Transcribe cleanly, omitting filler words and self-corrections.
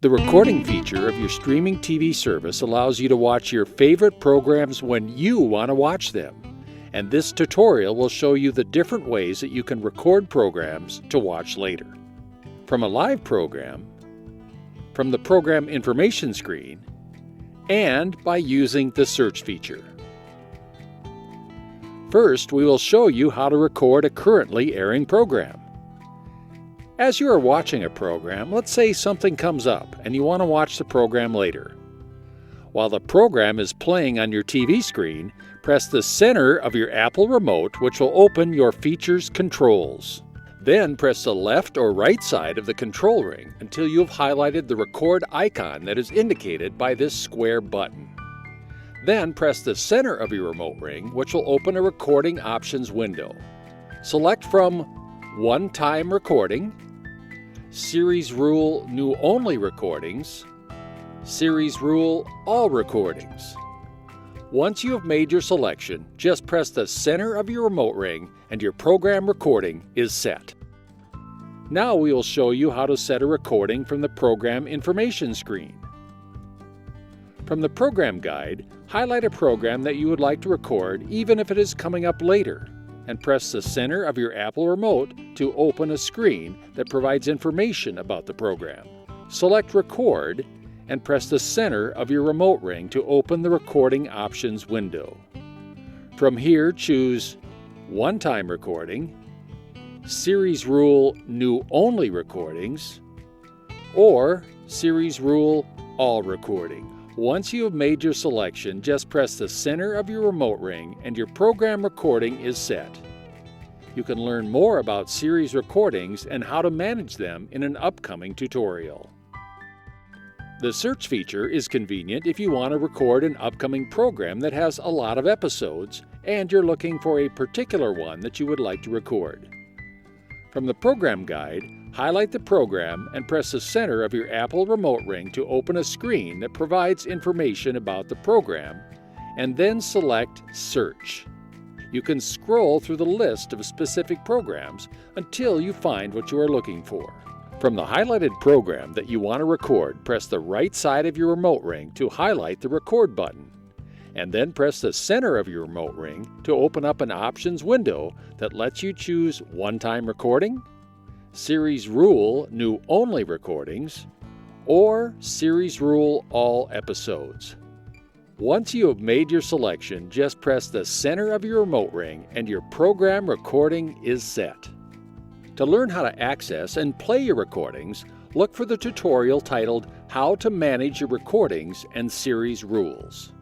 The recording feature of your streaming TV service allows you to watch your favorite programs when you want to watch them. And this tutorial will show you the different ways that you can record programs to watch later. From a live program, from the program information screen, and by using the search feature. First, we will show you how to record a currently airing program. As you are watching a program, let's say something comes up and you want to watch the program later. While the program is playing on your TV screen, press the center of your Apple remote, which will open your features controls. Then press the left or right side of the control ring until you have highlighted the record icon that is indicated by this square button. Then press the center of your remote ring, which will open a recording options window. Select from One-Time Recording, Series Rule New Only Recordings, Series Rule All Recordings. Once you have made your selection, just press the center of your remote ring and your program recording is set. Now we will show you how to set a recording from the program information screen. From the program guide, highlight a program that you would like to record even if it is coming up later, and press the center of your Apple remote to open a screen that provides information about the program. Select Record and press the center of your remote ring to open the recording options window. From here, choose One-Time Recording, Series Rule New Only Recordings, or Series Rule All Recording. Once you have made your selection, just press the center of your remote ring and your program recording is set. You can learn more about series recordings and how to manage them in an upcoming tutorial. The search feature is convenient if you want to record an upcoming program that has a lot of episodes and you're looking for a particular one that you would like to record. From the program guide, highlight the program and press the center of your Apple remote ring to open a screen that provides information about the program, and then select Search. You can scroll through the list of specific programs until you find what you are looking for. From the highlighted program that you want to record, press the right side of your remote ring to highlight the Record button, and then press the center of your remote ring to open up an options window that lets you choose One-Time Recording, Series Rule New Only Recordings, or Series Rule All Episodes. Once you have made your selection, just press the center of your remote ring and your program recording is set. To learn how to access and play your recordings, look for the tutorial titled How to Manage Your Recordings and Series Rules.